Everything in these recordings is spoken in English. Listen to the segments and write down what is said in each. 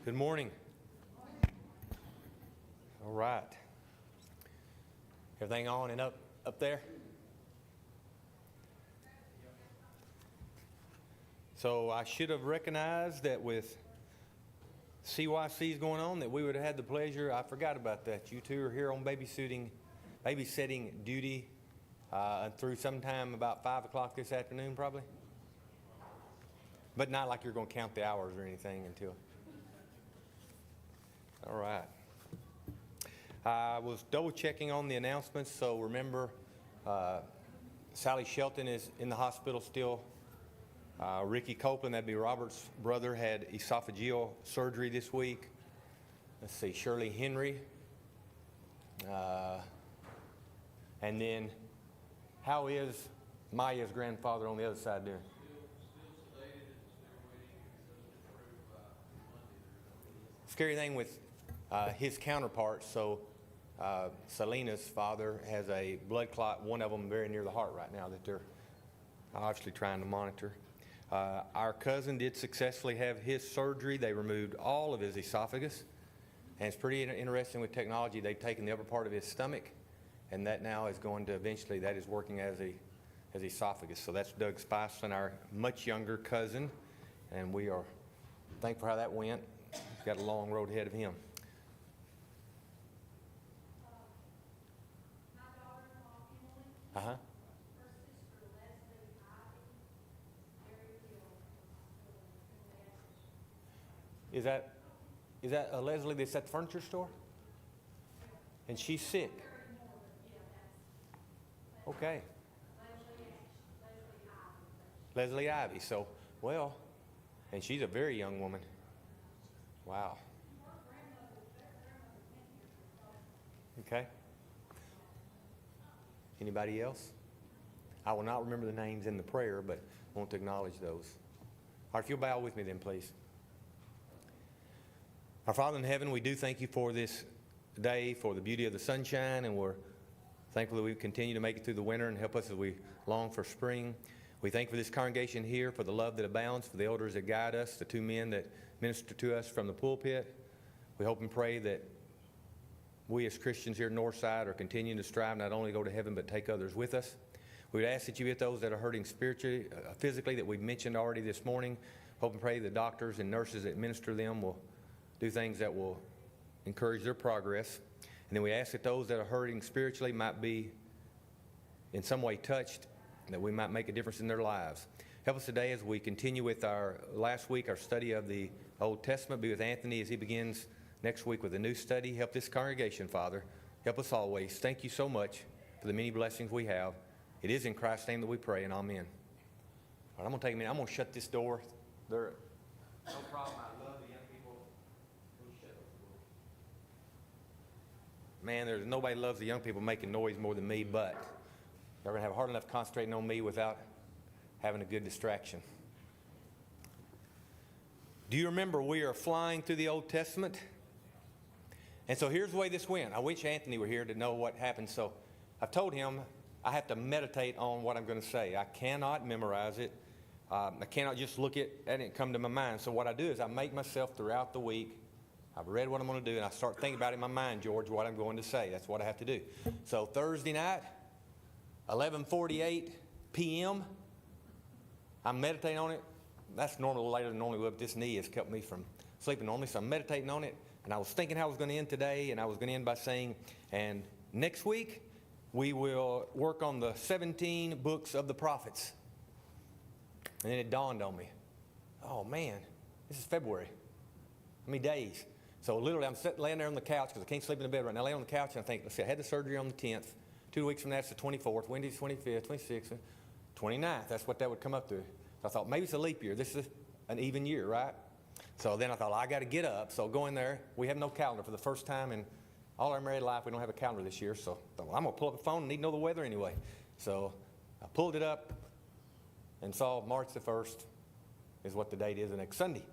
Good morning. All right. Everything on and up there? So I should have recognized that with CYC's going on that we would have had the pleasure. I forgot about that. You two are here on babysitting duty through sometime about 5 o'clock this afternoon probably. But not like you're going to count the hours or anything until. All right. I was double checking on the announcements, so remember Sally Shelton is in the hospital still. Ricky Copeland, that'd be Robert's brother, had esophageal surgery this week. Let's see, Shirley Henry. And then how is Maya's grandfather on the other side doing? Scary thing with his counterparts, so Selena's father has a blood clot, one of them very near the heart right now that they're obviously trying to monitor. Our cousin did successfully have his surgery. They removed all of his esophagus, and it's pretty interesting with technology. They've taken the upper part of his stomach, and that now is going to eventually, that is working as esophagus. So that's Doug Spiceland, our much younger cousin, and we are thankful for how that went. He's got a long road ahead of him. My daughter-in-law, Emily, Uh-huh. her sister Leslie Ivy, very ill. Is that Leslie that's at the furniture store? And she's sick? Okay. Leslie Ivy. So, well, and she's a very young woman. Wow. Okay. Anybody else? I will not remember the names in the prayer, but I want to acknowledge those. All right, if you'll bow with me then, please. Our Father in heaven, we do thank you for this day, for the beauty of the sunshine, and we're thankful that we continue to make it through the winter and help us as we long for spring. We thank you for this congregation here, for the love that abounds, for the elders that guide us, the two men that minister to us from the pulpit. We hope and pray that we as Christians here at Northside are continuing to strive not only to go to heaven, but take others with us. We would ask that you get those that are hurting spiritually, physically, that we've mentioned already this morning. Hope and pray the doctors and nurses that minister them will do things that will encourage their progress. And then we ask that those that are hurting spiritually might be in some way touched, that we might make a difference in their lives. Help us today as we continue with our last week, our study of the Old Testament. Be with Anthony as he begins next week with a new study. Help this congregation, Father. Help us always. Thank you so much for the many blessings we have. It is in Christ's name that we pray, and amen. All right, I'm going to take a minute. I'm going to shut this door. No problem. I love the young people. Shut the door. Man, there's nobody loves the young people making noise more than me, but they're going to have a hard enough concentrating on me without having a good distraction. Do you remember we are flying through the Old Testament? And so here's the way this went. I wish Anthony were here to know what happened. So I've told him I have to meditate on what I'm going to say. I cannot memorize it. I cannot just look at it and come to my mind. So what I do is I make myself throughout the week. I've read what I'm going to do, and I start thinking about it in my mind, George, what I'm going to say. That's what I have to do. So Thursday night, 11:48 p.m., I'm meditating on it. That's normally later than normally would, but this knee has kept me from sleeping normally, so I'm meditating on it. And I was thinking how I was going to end today, and I was going to end by saying, and next week, we will work on the 17 books of the prophets. And then it dawned on me, oh man, this is February. How many days? So literally I'm laying there on the couch because I can't sleep in the bed right now. I lay on the couch and I think, let's see, I had the surgery on the 10th. 2 weeks from that's the 24th, Wednesday's 25th, 26th, 29th. That's what that would come up to. So I thought, maybe it's a leap year. This is an even year, right? So then I thought, I got to get up. So go in there. We have no calendar for the first time in all our married life. We don't have a calendar this year. So I thought, well, I'm going to pull up the phone and need to know the weather anyway. So I pulled it up and saw March the 1st is what the date is the next Sunday.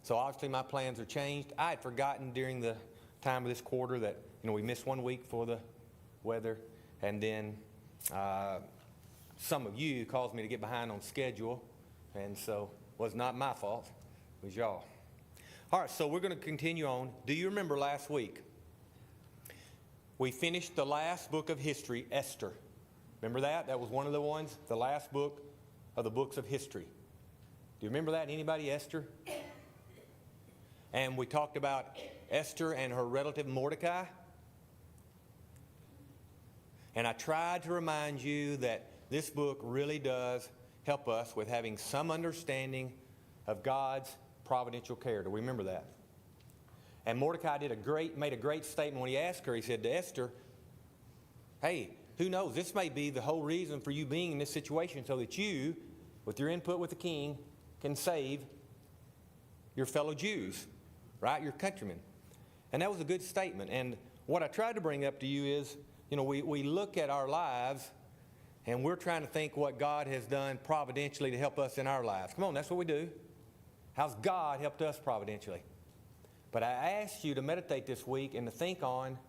So obviously my plans are changed. I had forgotten during the time of this quarter that, we missed 1 week for the weather. And then some of you caused me to get behind on schedule. And so it was not my fault. It was y'all. All right, so we're going to continue on. Do you remember last week? We finished the last book of history, Esther. Remember that? That was one of the ones, the last book of the books of history. Do you remember that? Anybody, Esther? And we talked about Esther and her relative Mordecai. And I tried to remind you that this book really does help us with having some understanding of God's providential care. Do we remember that? And Mordecai made a great statement when he asked her. He said to Esther, hey, who knows? This may be the whole reason for you being in this situation so that you, with your input with the king, can save your fellow Jews, right? Your countrymen. And that was a good statement. And what I tried to bring up to you is, we look at our lives and we're trying to think what God has done providentially to help us in our lives. Come on, that's what we do. How's God helped us providentially? But I asked you to meditate this week and to think on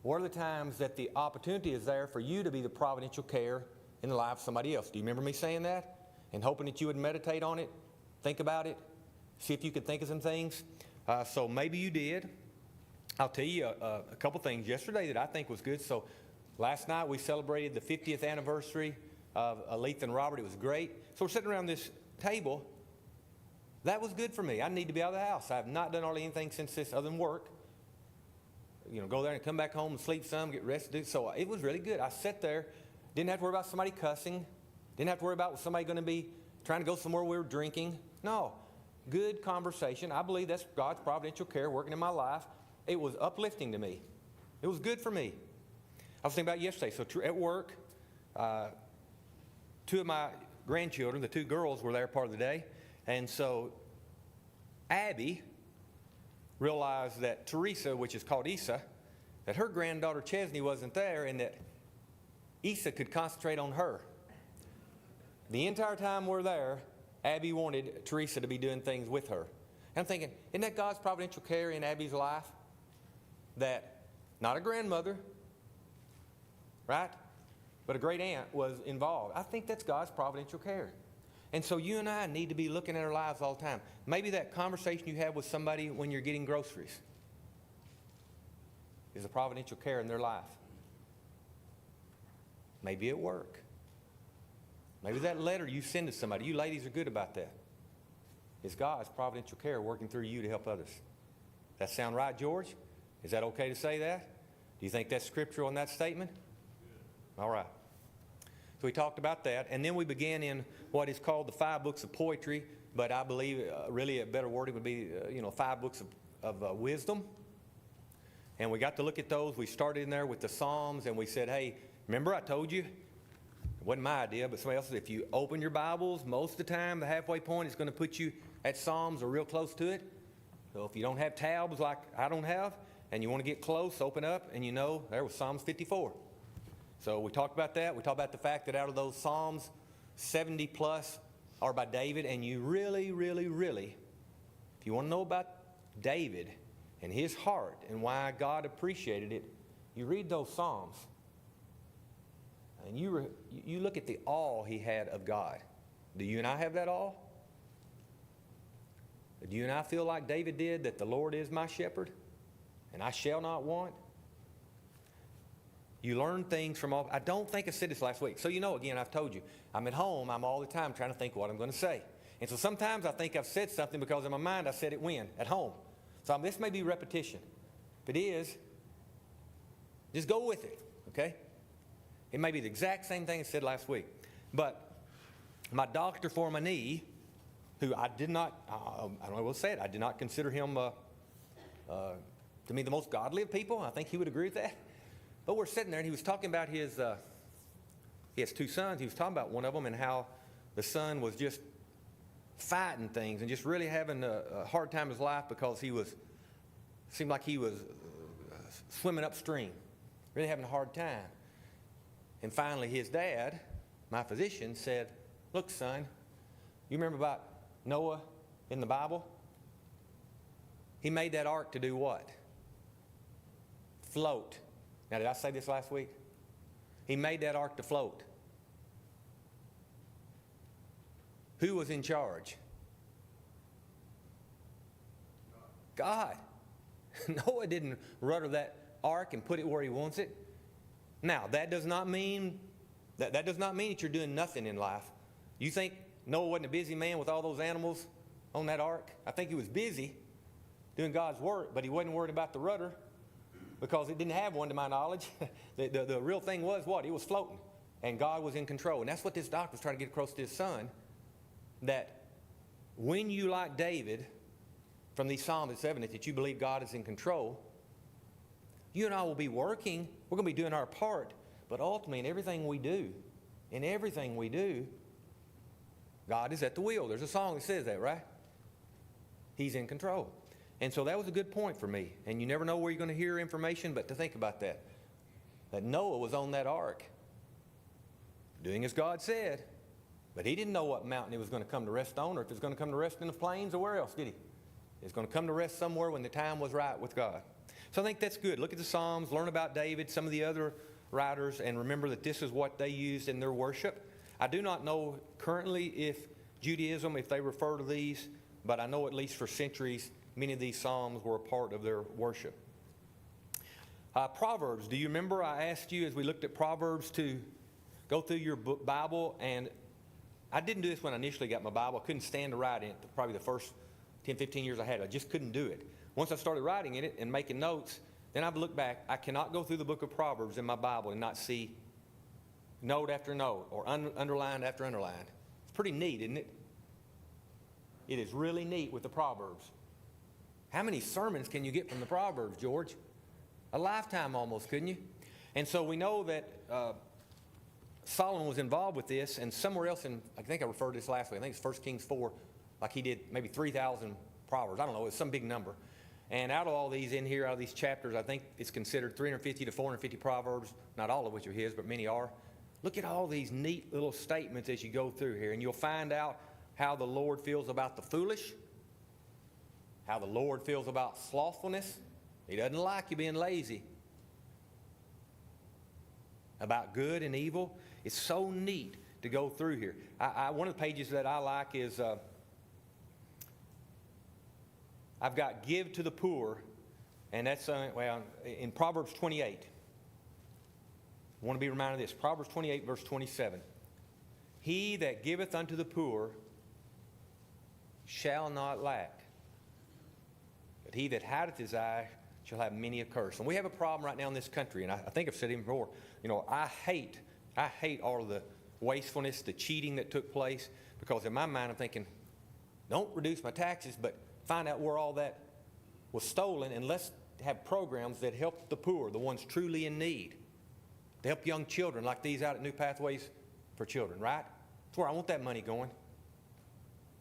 what are the times that the opportunity is there for you to be the providential care in the life of somebody else. Do you remember me saying that? And hoping that you would meditate on it, think about it, see if you could think of some things. So maybe you did. I'll tell you a couple things yesterday that I think was good. So last night we celebrated the 50th anniversary of Aletha and Robert. It was great. So we're sitting around this table. That was good for me. I need to be out of the house. I have not done hardly anything since this other than work. Go there and come back home and sleep some, get rested. So it was really good. I sat there, didn't have to worry about somebody cussing. Didn't have to worry about somebody going to be trying to go somewhere we were drinking. No, good conversation. I believe that's God's providential care working in my life. It was uplifting to me. It was good for me. I was thinking about yesterday. So at work, two of my grandchildren, the two girls, were there part of the day. And so Abby realized that Teresa, which is called Isa, that her granddaughter Chesney wasn't there and that Isa could concentrate on her. The entire time we're there, Abby wanted Teresa to be doing things with her. And I'm thinking, isn't that God's providential care in Abby's life? That not a grandmother, right, but a great aunt was involved. I think that's God's providential care. And so you and I need to be looking at our lives all the time. Maybe that conversation you have with somebody when you're getting groceries is a providential care in their life. Maybe at work. Maybe that letter you send to somebody, you ladies are good about that, is God's providential care working through you to help others. That sound right, George? Is that okay to say that? Do you think that's scriptural in that statement? All right. So we talked about that, and then we began in what is called the 5 books of poetry, but I believe really a better wording would be, 5 books of wisdom. And we got to look at those. We started in there with the Psalms, and we said, hey, remember I told you? It wasn't my idea, but somebody else's. If you open your Bibles, most of the time, the halfway point is going to put you at Psalms or real close to it. So if you don't have tabs like I don't have, and you want to get close, open up, and there was Psalms 54. So we talked about that. We talked about the fact that out of those Psalms, 70 plus are by David. And you really, really, really, if you want to know about David and his heart and why God appreciated it, you read those Psalms. And you look at the awe he had of God. Do you and I have that awe? Do you and I feel like David did, that the Lord is my shepherd and I shall not want? You learn things from all. I don't think I said this last week. So again, I've told you, I'm at home, I'm all the time trying to think what I'm going to say. And so sometimes I think I've said something because in my mind I said it when? At home. So this may be repetition. If it is, just go with it, okay? It may be the exact same thing I said last week. But my doctor for my knee, who I did not, I don't know what to say it, I did not consider him to me the most godly of people. I think he would agree with that. But we're sitting there, and he was talking about he has 2 sons. He was talking about one of them and how the son was just fighting things and just really having a hard time in his life because seemed like he was swimming upstream, really having a hard time. And finally, his dad, my physician, said, look, son, you remember about Noah in the Bible? He made that ark to do what? Float. Now, did I say this last week? He made that ark to float. Who was in charge? God. Noah didn't rudder that ark and put it where he wants it. Now, that does not mean that you're doing nothing in life. You think Noah wasn't a busy man with all those animals on that ark? I think he was busy doing God's work, but he wasn't worried about the rudder because it didn't have one to my knowledge. The real thing was what? It was floating, and God was in control. And that's what this doctor was trying to get across to his son, that when you, like David, from these Psalms, it's evident that you believe God is in control. You and I will be working. We're going to be doing our part. But ultimately, in everything we do, God is at the wheel. There's a song that says that, right? He's in control. And so that was a good point for me. And you never know where you're going to hear information, but to think about that. That Noah was on that ark, doing as God said. But he didn't know what mountain it was going to come to rest on, or if it was going to come to rest in the plains, or where else, did he? It's going to come to rest somewhere when the time was right with God. So I think that's good. Look at the Psalms, learn about David, some of the other writers, and remember that this is what they used in their worship. I do not know currently if Judaism, if they refer to these, but I know at least for centuries, many of these Psalms were a part of their worship. Proverbs, do you remember I asked you as we looked at Proverbs to go through your Bible, and I didn't do this when I initially got my Bible. I couldn't stand to write in it, probably the first 10, 15 years I had it. I just couldn't do it. Once I started writing in it and making notes, then I've looked back. I cannot go through the book of Proverbs in my Bible and not see note after note or underline after underline. It's pretty neat, isn't it? It is really neat with the Proverbs. How many sermons can you get from the Proverbs, George? A lifetime almost, couldn't you? And so we know that Solomon was involved with this, and somewhere else I think I referred to this last week, I think it's 1 Kings 4, like he did maybe 3,000 Proverbs. I don't know, it's some big number. And out of all these in here, out of these chapters, I think it's considered 350 to 450 Proverbs, not all of which are his, but many are. Look at all these neat little statements as you go through here, and you'll find out how the Lord feels about the foolish, how the Lord feels about slothfulness. He doesn't like you being lazy. About good and evil. It's so neat to go through here. One of the pages that I like is I've got give to the poor, and that's in Proverbs 28. I want to be reminded of this. Proverbs 28, verse 27. He that giveth unto the poor shall not lack, but he that hideth his eye shall have many a curse. And we have a problem right now in this country, and I think I've said it before. I hate all of the wastefulness, the cheating that took place, because in my mind I'm thinking, don't reduce my taxes, but find out where all that was stolen, and let's have programs that help the poor, the ones truly in need, to help young children like these out at New Pathways for Children, right? That's where I want that money going.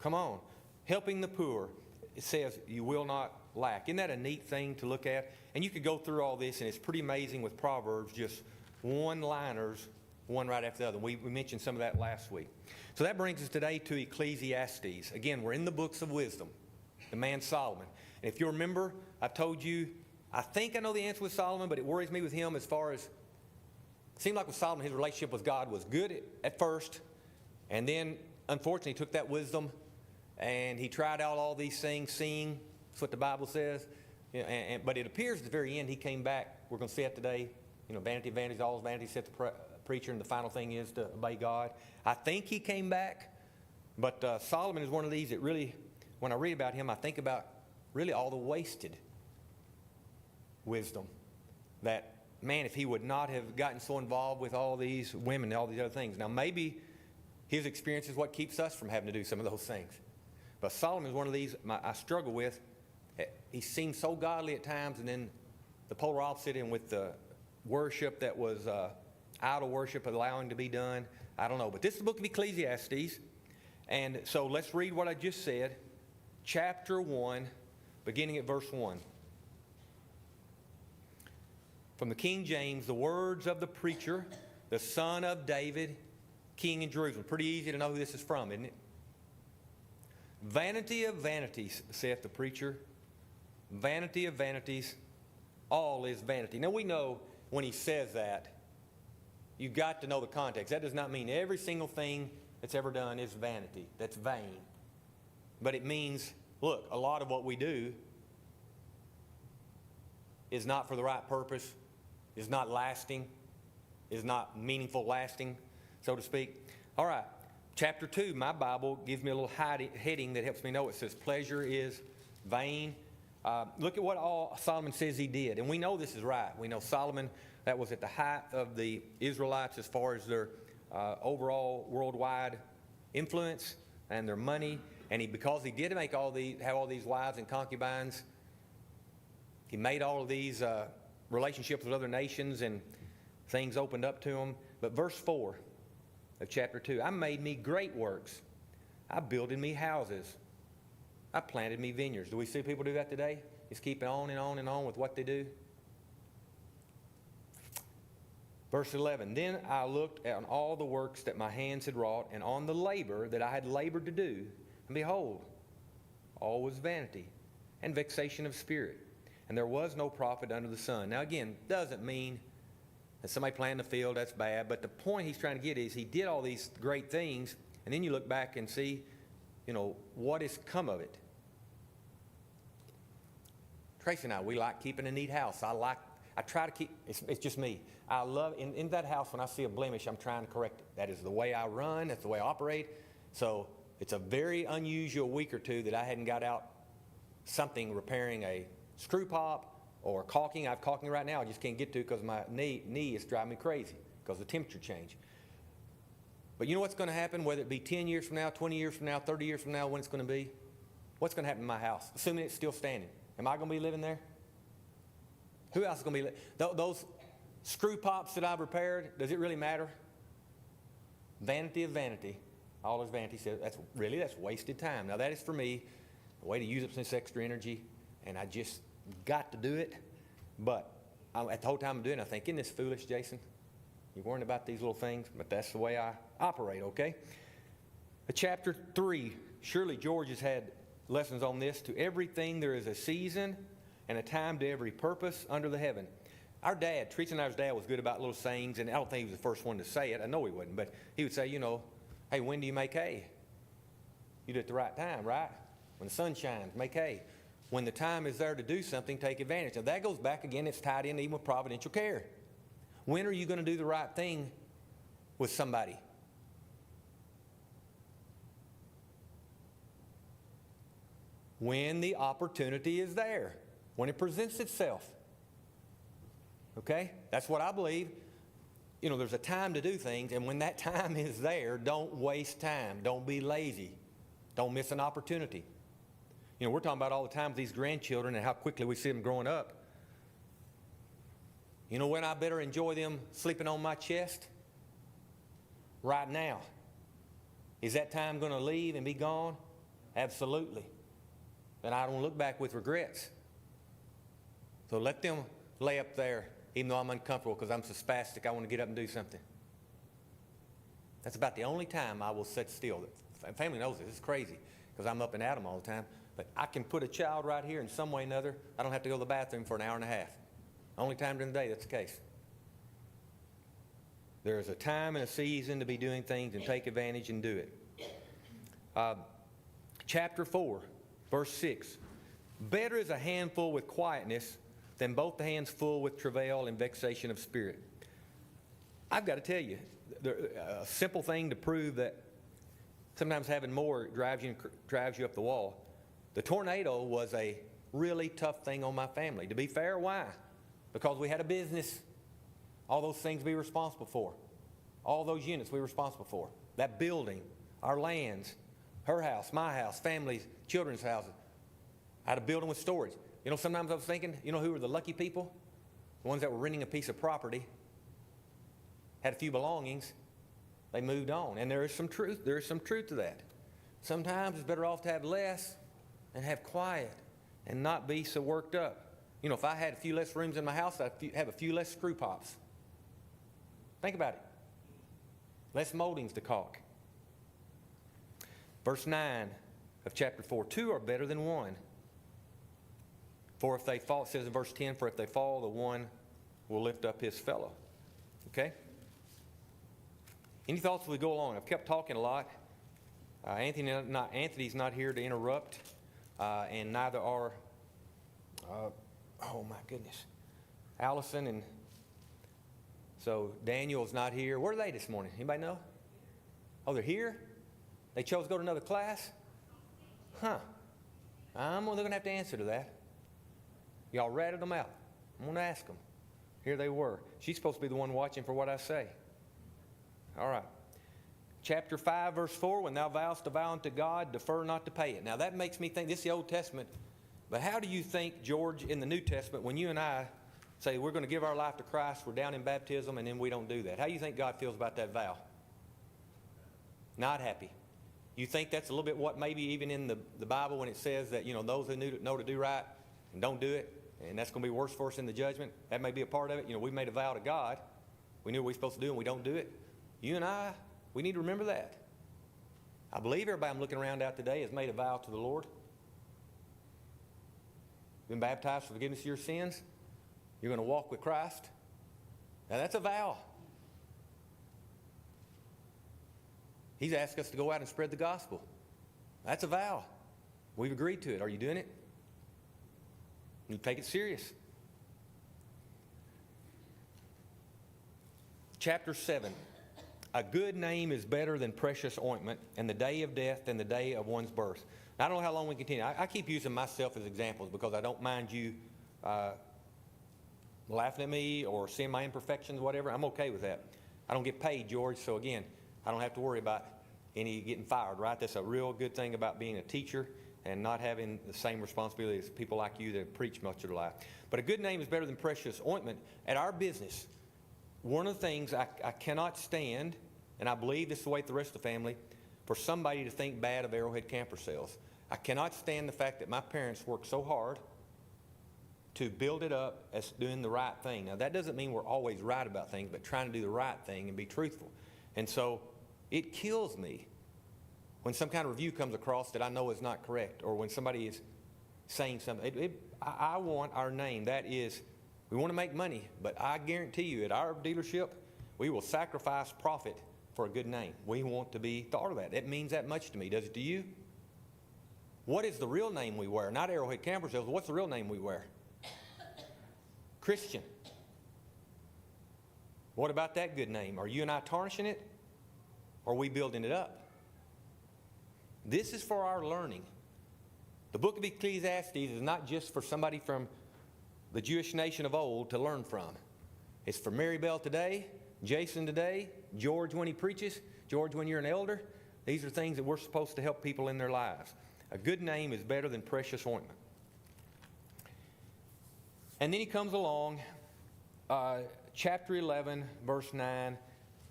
Come on. Helping the poor, it says you will not lack. Isn't that a neat thing to look at? And you could go through all this, and it's pretty amazing with Proverbs, just one-liners, one right after the other. We mentioned some of that last week. So that brings us today to Ecclesiastes. Again, we're in the books of wisdom, the man Solomon. And if you remember, I told you, I think I know the answer with Solomon, but it worries me with him as far as, it seemed like with Solomon, his relationship with God was good at first, and then, unfortunately, he took that wisdom, and he tried out all these things, seeing, that's what the Bible says, but it appears at the very end he came back. We're going to see it today. Vanity, vanity, all is vanity, said the preacher, and the final thing is to obey God. I think he came back, but Solomon is one of these that really, when I read about him, I think about really all the wasted wisdom. That, man, if he would not have gotten so involved with all these women and all these other things. Now, maybe his experience is what keeps us from having to do some of those things. But Solomon is one of these I struggle with. He seemed so godly at times, and then the polar opposite, and with the worship that was idol worship allowing to be done. I don't know. But this is the book of Ecclesiastes. And so let's read what I just said. Chapter 1, beginning at verse 1. From the King James, the words of the preacher, the son of David, king in Jerusalem. Pretty easy to know who this is from, isn't it? Vanity of vanities, saith the preacher. Vanity of vanities, all is vanity. Now we know when he says that, you've got to know the context. That does not mean every single thing that's ever done is vanity. That's vain. But it means, look, a lot of what we do is not for the right purpose, is not lasting, is not meaningful lasting, so to speak. All right, chapter 2, my Bible gives me a little heading that helps me know. It says, pleasure is vain. Look at what all Solomon says he did. And we know this is right. We know Solomon, that was at the height of the Israelites as far as their overall worldwide influence and their money. And because he did have all these wives and concubines, he made all of these relationships with other nations, and things opened up to him. But verse 4 of chapter 2, I made me great works. I builded me houses. I planted me vineyards. Do we see people do that today? Just keep on and on and on with what they do. Verse 11, then I looked on all the works that my hands had wrought, and on the labor that I had labored to do, and behold, all was vanity and vexation of spirit, and there was no profit under the sun. Now again, doesn't mean that somebody planted the field, that's bad, but the point he's trying to get is he did all these great things, and then you look back and see, what has come of it. Tracy and I, we like keeping a neat house. I try to keep, it's just me. I love, in that house, when I see a blemish, I'm trying to correct it. That is the way I run, that's the way I operate. So it's a very unusual week or two that I hadn't got out something repairing a screw pop or caulking. I have caulking right now I just can't get to because my knee is driving me crazy because of the temperature change. But you know what's going to happen, whether it be 10 years from now, 20 years from now, 30 years from now, when it's going to be? What's going to happen in my house, assuming it's still standing? Am I going to be living there? Who else is going to be those screw pops that I've repaired, does it really matter? Vanity of vanity. All is vanity. Says that's wasted time. Now that is for me a way to use up some extra energy, and I just got to do it. But at the whole time I'm doing it, I think, isn't this foolish, Jason? You're worrying about these little things, but that's the way I operate, okay? Chapter 3, surely George has had lessons on this. To everything there is a season and a time to every purpose under the heaven. Our dad, Teresa and I's dad, was good about little sayings, and I don't think he was the first one to say it. I know he wouldn't, but he would say, hey, when do you make hay? You do it at the right time, right? When the sun shines, make hay. When the time is there to do something, take advantage. Now that goes back again, it's tied in even with providential care. When are you going to do the right thing with somebody? When the opportunity is there, when it presents itself. Okay? That's what I believe. There's a time to do things, and when that time is there, don't waste time. Don't be lazy. Don't miss an opportunity. We're talking about all the time with these grandchildren and how quickly we see them growing up. When I better enjoy them sleeping on my chest? Right now. Is that time going to leave and be gone? Absolutely. And I don't look back with regrets. So let them lay up there, even though I'm uncomfortable because I'm so spastic, I want to get up and do something. That's about the only time I will sit still. The family knows this. It's crazy because I'm up and at them all the time. But I can put a child right here in some way or another. I don't have to go to the bathroom for an hour and a half. Only time during the day that's the case. There is a time and a season to be doing things and take advantage and do it. Chapter 4, verse 6. Better is a handful with quietness than both the hands full with travail and vexation of spirit. I've got to tell you, a simple thing to prove that sometimes having more drives you up the wall. The tornado was a really tough thing on my family. To be fair, why? Because we had a business. All those things we were responsible for. All those units we were responsible for. That building, our lands, her house, my house, families, children's houses. I had a building with storage. Sometimes I was thinking, who were the lucky people? The ones that were renting a piece of property, had a few belongings, they moved on. And there is some truth to that. Sometimes it's better off to have less and have quiet and not be so worked up. If I had a few less rooms in my house, I'd have a few less screw pops. Think about it. Less moldings to caulk. Verse 9 of chapter 4, 2 are better than one. For if they fall, it says in verse 10, for if they fall, the one will lift up his fellow. Okay? Any thoughts as we go along? I've kept talking a lot. Anthony's not here to interrupt, and neither are, oh my goodness, Allison, and so Daniel's not here. Where are they this morning? Anybody know? Oh, they're here? They chose to go to another class? Huh. They're going to have to answer to that. Y'all ratted them out. I'm going to ask them. Here they were. She's supposed to be the one watching for what I say. All right. Chapter 5, verse 4, when thou vowest a vow unto God, defer not to pay it. Now that makes me think, this is the Old Testament, but how do you think, George, in the New Testament, when you and I say we're going to give our life to Christ, we're down in baptism, and then we don't do that? How do you think God feels about that vow? Not happy. You think that's a little bit what maybe even in the Bible when it says that, those who know to do right and don't do it, and that's going to be worse for us in the judgment, that may be a part of it. We made a vow to God. We knew what we were supposed to do, and we don't do it. You and I, we need to remember that. I believe everybody I'm looking around out today has made a vow to the Lord. Been baptized for forgiveness of your sins. You're going to walk with Christ. Now that's a vow. He's asked us to go out and spread the gospel. That's a vow. We've agreed to it. Are you doing it? You take it serious. Chapter 7. A good name is better than precious ointment, and the day of death than the day of one's birth. Now, I don't know how long we continue. I keep using myself as examples because I don't mind you laughing at me or seeing my imperfections, whatever. I'm okay with that. I don't get paid, George, so again, I don't have to worry about any getting fired, right? That's a real good thing about being a teacher and not having the same responsibility as people like you that preach much of their life. But a good name is better than precious ointment. At our business, one of the things I cannot stand, and I believe this is the way the rest of the family, for somebody to think bad of Arrowhead Camper Sales. I cannot stand the fact that my parents worked so hard to build it up as doing the right thing. Now, that doesn't mean we're always right about things, but trying to do the right thing and be truthful. And so it kills me when some kind of review comes across that I know is not correct, or when somebody is saying something. I want our name. That is, we want to make money, but I guarantee you at our dealership, we will sacrifice profit for a good name. We want to be thought of that. It means that much to me. Does it to you? What is the real name we wear? Not Arrowhead Camper Sales. What's the real name we wear? Christian. What about that good name? Are you and I tarnishing it? Or are we building it up? This is for our learning. The book of Ecclesiastes is not just for somebody from the Jewish nation of old to learn from. It's for Mary Bell today, Jason today, George when he preaches, George when you're an elder. These are things that we're supposed to help people in their lives. A good name is better than precious ointment. And then he comes along, chapter 11, verse 9,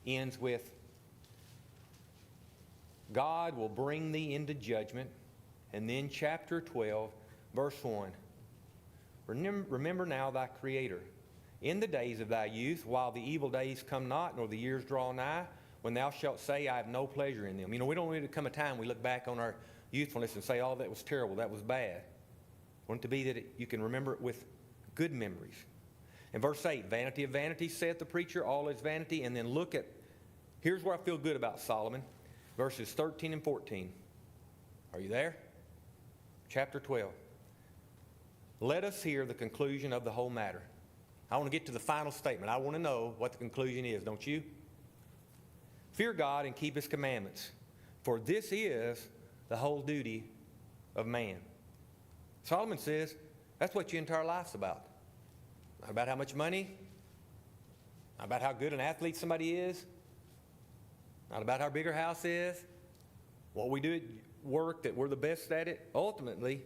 ends with, God will bring thee into judgment. And then chapter 12, verse 1, remember now thy Creator, in the days of thy youth, while the evil days come not, nor the years draw nigh, when thou shalt say, I have no pleasure in them. We don't need to come a time we look back on our youthfulness and say, oh, that was terrible, that was bad. I want it to be that you can remember it with good memories. In verse 8, vanity of vanities, saith the preacher, all is vanity. And then look at, here's where I feel good about Solomon, verses 13 and 14. Are you there? Chapter 12. Let us hear the conclusion of the whole matter. I want to get to the final statement. I want to know what the conclusion is, don't you? Fear God and keep His commandments, for this is the whole duty of man. Solomon says that's what your entire life's about. Not about how much money, not about how good an athlete somebody is, not about how big our house is, what we do at work, that we're the best at it. Ultimately,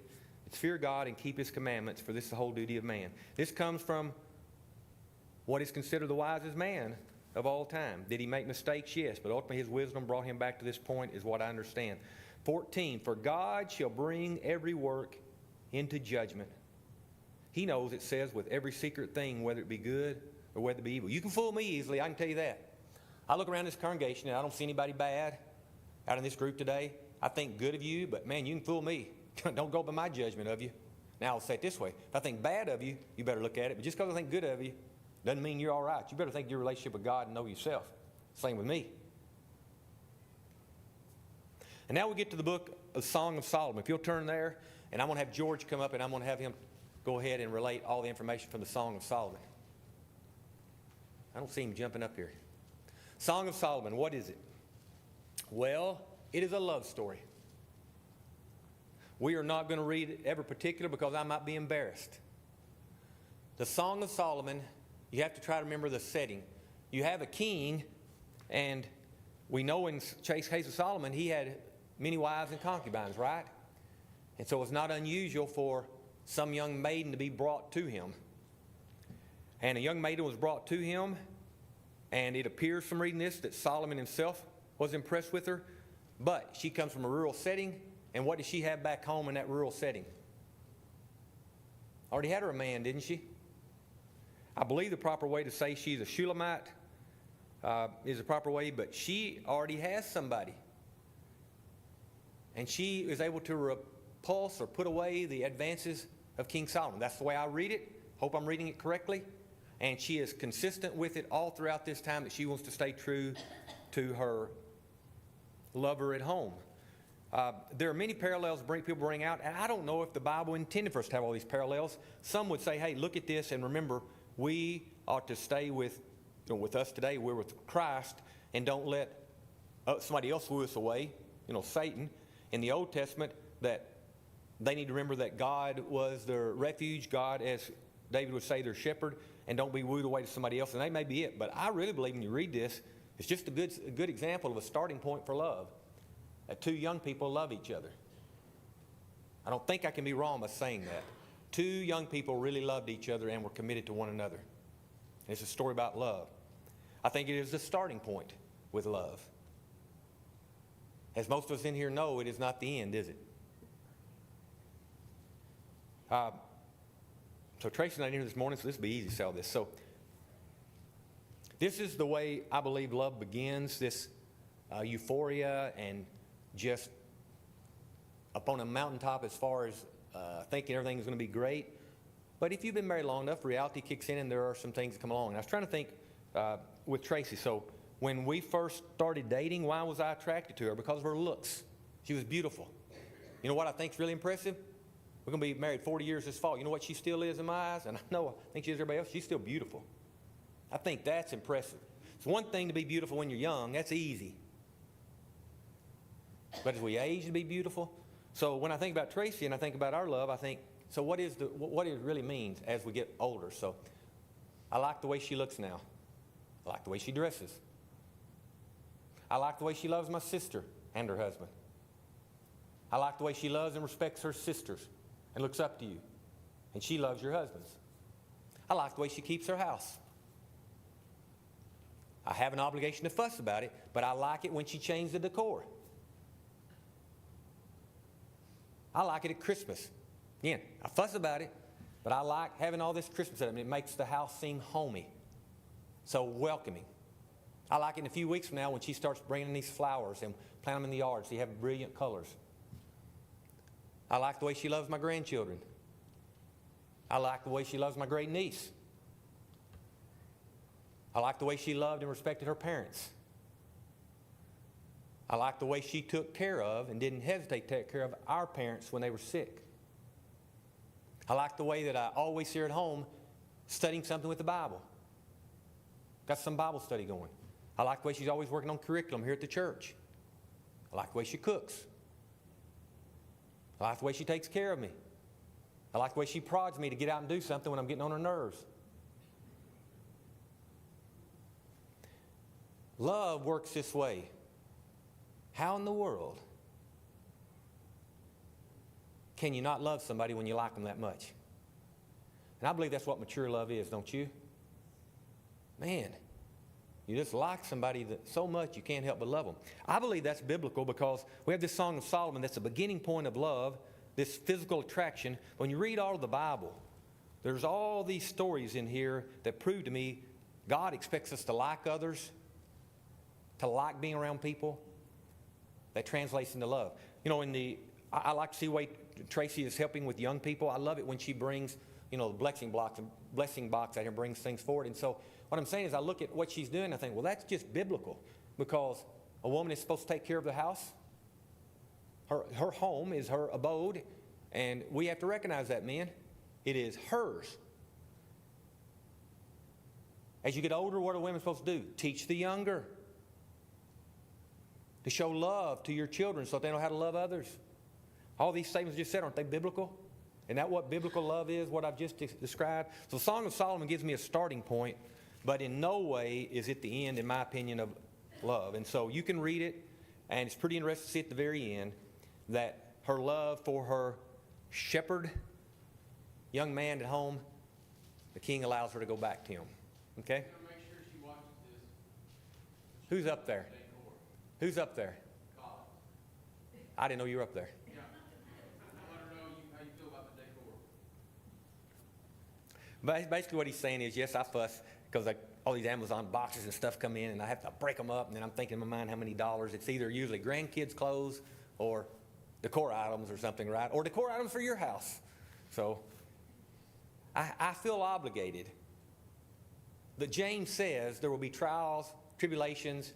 it's fear God and keep His commandments, for this is the whole duty of man. This comes from what is considered the wisest man of all time. Did he make mistakes? Yes, but ultimately his wisdom brought him back to this point, is what I understand. 14, for God shall bring every work into judgment. He knows, it says, with every secret thing, whether it be good or whether it be evil. You can fool me easily, I can tell you that. I look around this congregation and I don't see anybody bad out in this group today. I think good of you, but man, you can fool me. Don't go by my judgment of you. Now I'll say it this way. If I think bad of you, you better look at it. But just because I think good of you doesn't mean you're all right. You better think your relationship with God and know yourself. Same with me. And now we get to the book of Song of Solomon. If you'll turn there, and I'm going to have George come up and I'm going to have him go ahead and relate all the information from the Song of Solomon. I don't see him jumping up here. Song of Solomon, what is it? Well, it is a love story. We are not going to read every particular because I might be embarrassed. The Song of Solomon, you have to try to remember the setting. You have a king, and we know in case of Solomon, he had many wives and concubines, right? And so it's not unusual for some young maiden to be brought to him. And a young maiden was brought to him, and it appears from reading this that Solomon himself was impressed with her. But she comes from a rural setting, and what did she have back home in that rural setting? Already had her a man, didn't she? I believe the proper way to say she's a Shulamite is the proper way, but she already has somebody. And she is able to repulse or put away the advances of King Solomon. That's the way I read it. Hope I'm reading it correctly. And she is consistent with it all throughout this time that she wants to stay true to her lover at home. There are many parallels people bring out, and I don't know if the Bible intended for us to have all these parallels. Some would say, hey, look at this, and remember, we ought to stay with us today. We're with Christ, and don't let somebody else woo us away, Satan. In the Old Testament, that they need to remember that God was their refuge, God, as David would say, their shepherd, and don't be wooed away to somebody else. And that may be it, but I really believe when you read this, it's just a good example of a starting point for love. That two young people love each other. I don't think I can be wrong by saying that. Two young people really loved each other and were committed to one another. And it's a story about love. I think it is the starting point with love. As most of us in here know, it is not the end, is it? So Tracy's not in here this morning, so this will be easy to sell this. So this is the way I believe love begins, this euphoria and just up on a mountaintop as far as thinking everything's going to be great. But if you've been married long enough, reality kicks in and there are some things that come along. And I was trying to think with Tracy. So when we first started dating, why was I attracted to her? Because of her looks. She was beautiful. You know what I think is really impressive? We're going to be married 40 years this fall. You know what she still is in my eyes? And I think she is everybody else. She's still beautiful. I think that's impressive. It's one thing to be beautiful when you're young. That's easy. But as we age to be beautiful. So when I think about Tracy and I think about our love, I think, so what it really means as we get older. So I like the way she looks now. I like the way she dresses. I like the way she loves my sister and her husband. I like the way she loves and respects her sisters and looks up to you. And she loves your husbands. I like the way she keeps her house. I have an obligation to fuss about it, but I like it when she changes the decor. I like it at Christmas. Again, I fuss about it, but I like having all this Christmas at it. I mean, it makes the house seem homey, so welcoming. I like it in a few weeks from now when she starts bringing these flowers and plant them in the yard so you have brilliant colors. I like the way she loves my grandchildren. I like the way she loves my great niece. I like the way she loved and respected her parents. I like the way she took care of and didn't hesitate to take care of our parents when they were sick. I like the way that I always see her at home studying something with the Bible. Got some Bible study going. I like the way she's always working on curriculum here at the church. I like the way she cooks. I like the way she takes care of me. I like the way she prods me to get out and do something when I'm getting on her nerves. Love works this way. How in the world can you not love somebody when you like them that much? And I believe that's what mature love is, don't you? Man, you just like somebody so much you can't help but love them. I believe that's biblical because we have this Song of Solomon that's the beginning point of love, this physical attraction. When you read all of the Bible, there's all these stories in here that prove to me God expects us to like others, to like being around people. That translates into love. You know, I like to see the way Tracy is helping with young people. I love it when she brings, the blessing box out here and brings things forward. And so what I'm saying is I look at what she's doing and I think, well, that's just biblical because a woman is supposed to take care of the house. Her home is her abode, and we have to recognize that, men. It is hers. As you get older, what are women supposed to do? Teach the younger. To show love to your children so that they know how to love others. All these statements just said, aren't they biblical? Isn't that what biblical love is, what I've just described? So Song of Solomon gives me a starting point, but in no way is it the end, in my opinion, of love. And so you can read it, and it's pretty interesting to see at the very end that her love for her shepherd, young man at home, the king allows her to go back to him. Okay? Make sure she watches this. Who's up there? Who's up there? I didn't know you were up there. Yeah. I want to know how you feel about the decor. Basically what he's saying is, yes, I fuss because all these Amazon boxes and stuff come in and I have to break them up, and then I'm thinking in my mind how many dollars. It's either usually grandkids' clothes or decor items or something, right? Or decor items for your house. So I feel obligated. That James says there will be trials, tribulations,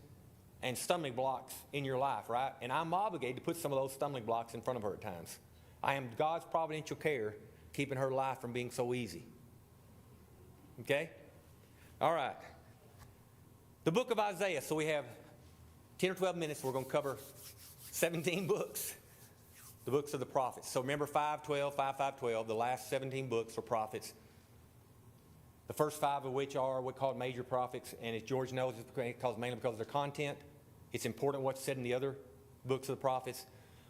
and stumbling blocks in your life, right? And I'm obligated to put some of those stumbling blocks in front of her at times. I am God's providential care keeping her life from being so easy. Okay? All right. The book of Isaiah. So we have 10 or 12 minutes. We're going to cover 17 books. The books of the prophets. So remember 5:12, 5:5:12. The last 17 books are prophets. The first 5 of which are what we call major prophets, and as George knows, it's mainly because of their content. It's important what's said in the other books of the prophets.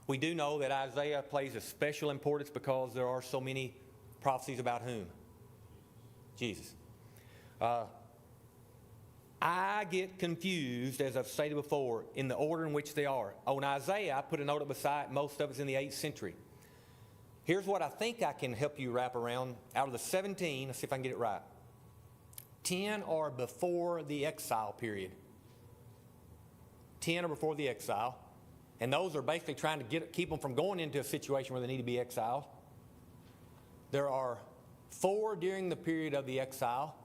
We do know that Isaiah plays a special importance because there are so many prophecies about whom? Jesus. I get confused, as I've stated before, in the order in which they are. On Isaiah, I put a note up beside, most of it's in the 8th century. Here's what I think I can help you wrap around. Out of the 17, let's see if I can get it right. 10 are before the exile period. 10 are before the exile. And those are basically trying to keep them from going into a situation where they need to be exiled. There are 4 during the period of the exile.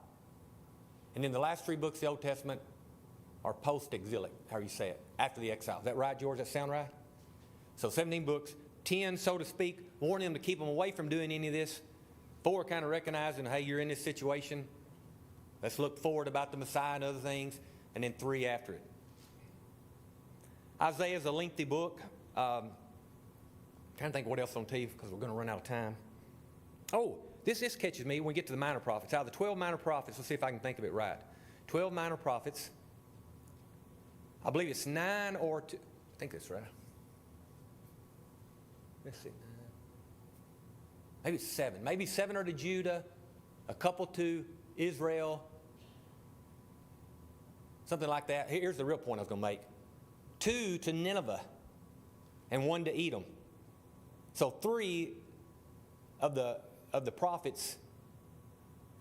And then the last 3 books of the Old Testament are post-exilic, however you say it, after the exile. Is that right, George? Does that sound right? So 17 books, 10, so to speak, warn them to keep them away from doing any of this. 4 kind of recognizing, hey, you're in this situation. Let's look forward about the Messiah and other things. And then 3 after it. Isaiah is a lengthy book. Trying to think what else I'm going to tell you because we're going to run out of time. Oh, this catches me when we get to the minor prophets. Out of the 12 minor prophets, let's see if I can think of it right. 12 minor prophets. I believe it's 9 or 2. I think that's right. Let's see. Maybe it's 7. Maybe 7 are to Judah, a couple to Israel, something like that. Here's the real point I was going to make. 2 to Nineveh and 1 to Edom. So 3 of the prophets,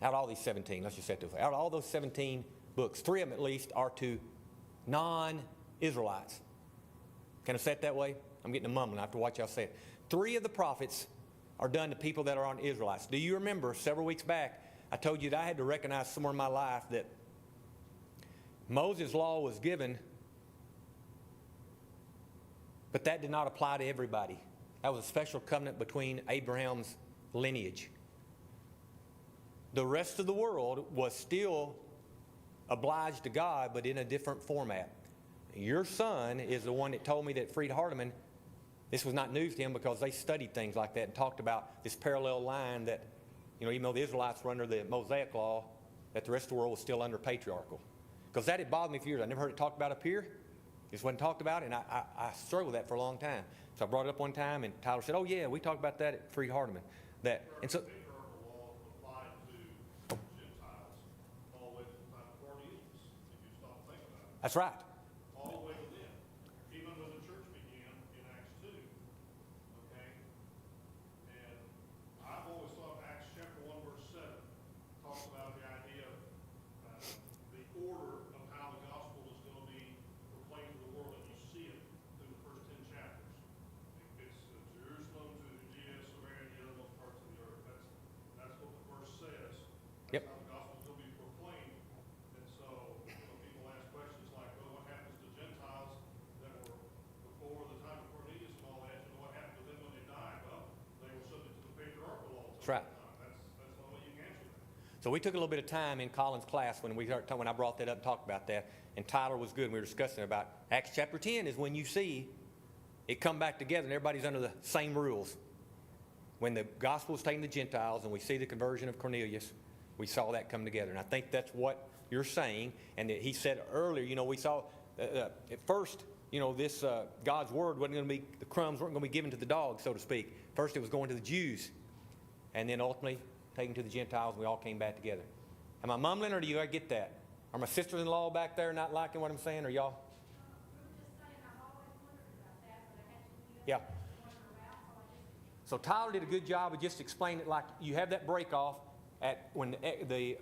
out of all these 17, let's just say it this way, out of all those 17 books, 3 of them at least are to non-Israelites. Can I say it that way? I'm getting a mumbling. I have to watch y'all say it. 3 of the prophets are done to people that are on Israelites. Do you remember several weeks back, I told you that I had to recognize somewhere in my life that Moses' law was given, but that did not apply to everybody. That was a special covenant between Abraham's lineage. The rest of the world was still obliged to God, but in a different format. Your son is the one that told me that Freed Hardeman, this was not news to him because they studied things like that and talked about this parallel line that, even though the Israelites were under the Mosaic law, that the rest of the world was still under patriarchal. Because that had bothered me for years. I never heard it talked about up here. It just wasn't talked about, and I struggled with that for a long time. So I brought it up one time, and Tyler said, oh, yeah, we talked about that at Freed Hardeman. And so, patriarchal law applied to Gentiles all the way to the time of Cornelius, if you stop and think about it. that's right. All the way to then. Even when the church began in Acts 2, okay? And I've always thought Acts chapter 1, verse 7 talks about the idea of the order of how the gospel is going to be proclaimed to the world, and you see it through the first 10 chapters. It's Jerusalem to Judea, Samaria, and the othermost parts of the earth. That's what the verse says. That's Yep. how the gospel is going to be proclaimed. And so, people ask questions like, well, what happens to Gentiles that were before the time of Cornelius and all that? What happened to them when they died? Well, they were subject to the patriarchal law. That's right. That's the only way you can answer that. So we took a little bit of time in Colin's class when I brought that up and talked about that, and Tyler was good, and we were discussing about Acts chapter 10 is when you see it come back together and everybody's under the same rules. When the gospel was taken to Gentiles and we see the conversion of Cornelius, we saw that come together. And I think that's what you're saying. And that he said earlier, we saw at first, this God's word wasn't going to be, the crumbs weren't going to be given to the dogs, so to speak. First it was going to the Jews, and then ultimately taken to the Gentiles, and we all came back together. Am I mumbling, or do you get that? Are my sisters-in-law back there not liking what I'm saying, or y'all? We were just saying, I've always wondered about that, but I had to Yeah. wonder about, so I just So Tyler did a good job of just explaining it like you have that break off at when the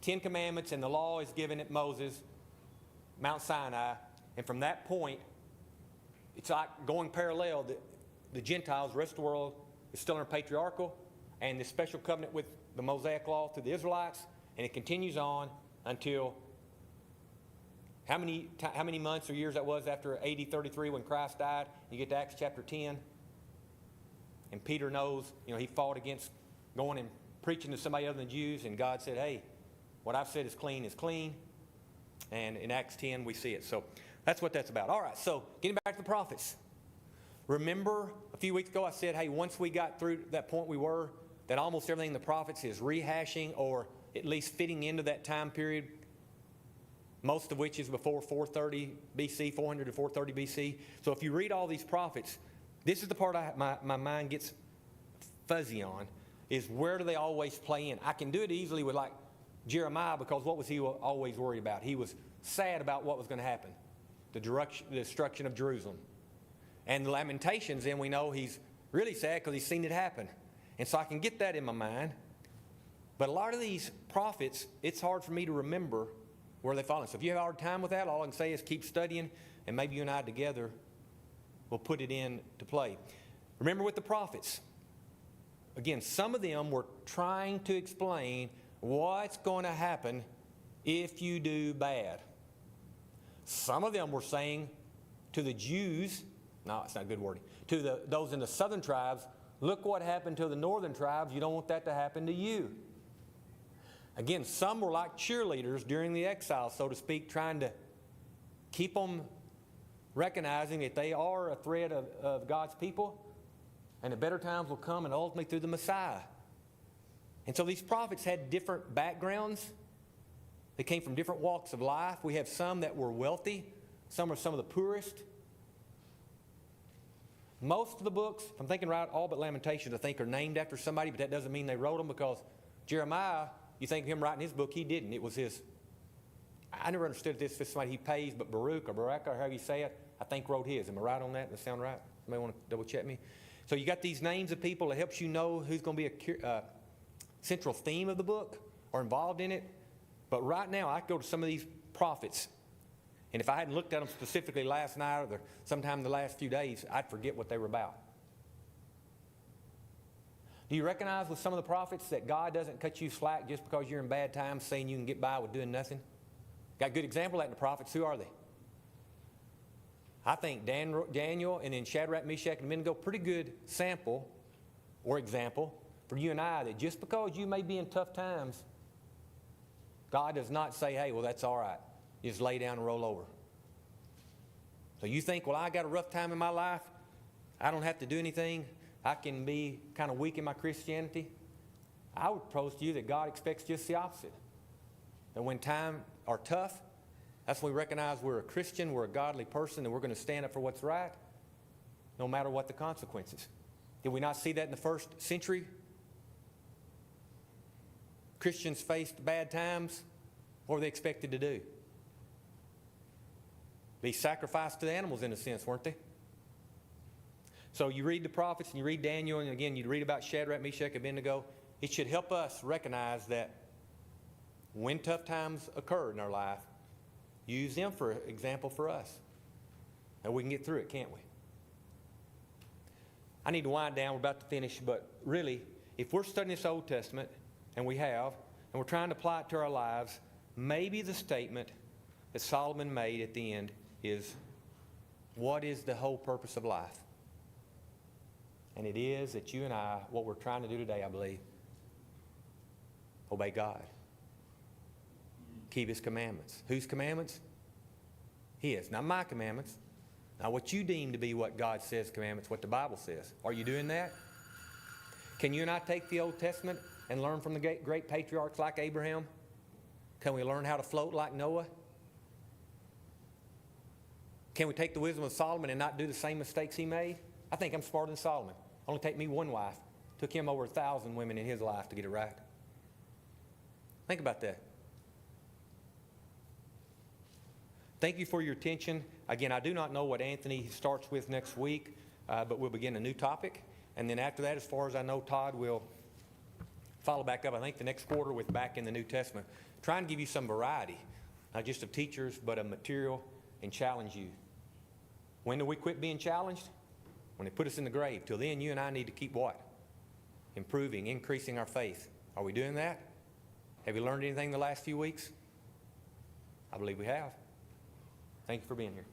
Ten Commandments and the law is given at Moses, Mount Sinai, and from that point, it's like going parallel. The Gentiles, the rest of the world, is still under patriarchal, and the special covenant with the Mosaic law to the Israelites, and it continues on until how many months or years that was after AD 33 when Christ died? You get to Acts chapter 10, and Peter knows, he fought against going and preaching to somebody other than Jews, and God said, hey, what I've said is clean. And in Acts 10, we see it. So that's what that's about. All right, so getting back to the prophets. Remember a few weeks ago I said, hey, once we got through that point that almost everything in the prophets is rehashing or at least fitting into that time period, most of which is before 430 BC, 400 to 430 BC. So if you read all these prophets, this is the part my mind gets fuzzy on, is where do they always play in? I can do it easily with like Jeremiah, because what was he always worried about? He was sad about what was going to happen, the destruction of Jerusalem. And the Lamentations, then we know he's really sad because he's seen it happen. And so I can get that in my mind. But a lot of these prophets, it's hard for me to remember where they fall in. So if you have a hard time with that, all I can say is keep studying, and maybe you and I together will put it into play. Remember with the prophets, again, some of them were trying to explain what's going to happen if you do bad. Some of them were saying to the Jews, no, it's not good wording, to those in the southern tribes, look what happened to the northern tribes. You don't want that to happen to you. Again, some were like cheerleaders during the exile, so to speak, trying to keep them recognizing that they are a threat of God's people, and the better times will come, and ultimately through the Messiah. And so these prophets had different backgrounds. They came from different walks of life. We have some that were wealthy. Some are some of the poorest. Most of the books, if I'm thinking right, all but Lamentations, I think, are named after somebody, but that doesn't mean they wrote them, because Jeremiah, you think of him writing his book, he didn't. It was his. I never understood this. If it's somebody he pays, but Baruch or however you say it, I think wrote his. Am I right on that? Does that sound right? Somebody want to double check me? So you got these names of people that helps you know who's going to be a central theme of the book or involved in it. But right now, I go to some of these prophets, and if I hadn't looked at them specifically last night or sometime in the last few days, I'd forget what they were about. Do you recognize with some of the prophets that God doesn't cut you slack just because you're in bad times, saying you can get by with doing nothing? Got a good example of that in the prophets. Who are they? I think Daniel and then Shadrach, Meshach, and Abednego, pretty good sample or example for you and I, that just because you may be in tough times, God does not say, hey, well, that's all right. You just lay down and roll over. So you think, well, I got a rough time in my life. I don't have to do anything. I can be kind of weak in my Christianity. I would propose to you that God expects just the opposite. That when times are tough, that's when we recognize we're a Christian, we're a godly person, and we're going to stand up for what's right, no matter what the consequences. Did we not see that in the first century? Christians faced bad times. What were they expected to do? Be sacrificed to the animals in a sense, weren't they? So you read the prophets and you read Daniel, and again you read about Shadrach, Meshach, Abednego. It should help us recognize that when tough times occur in our life, use them for example for us. And we can get through it, can't we? I need to wind down. We're about to finish, but really, if we're studying this Old Testament, and we have, and we're trying to apply it to our lives, maybe the statement that Solomon made at the end is, what is the whole purpose of life? And it is that you and I, what we're trying to do today, I believe, obey God. keep His commandments. Whose commandments? His. Not my commandments. Not what you deem to be what God says commandments, what the Bible says. Are you doing that? Can you and I take the Old Testament and learn from the great patriarchs like Abraham? Can we learn how to float like Noah? Can we take the wisdom of Solomon and not do the same mistakes he made? I think I'm smarter than Solomon. Only take me one wife. Took him over 1,000 women in his life to get it right. Think about that. Thank you for your attention. Again, I do not know what Anthony starts with next week, but we'll begin a new topic. And then after that, as far as I know, Todd will follow back up, I think, the next quarter with back in the New Testament. Try and give you some variety, not just of teachers, but of material, and challenge you. When do we quit being challenged? When they put us in the grave. Till then, you and I need to keep what? Improving, increasing our faith. Are we doing that? Have you learned anything the last few weeks? I believe we have. Thank you for being here.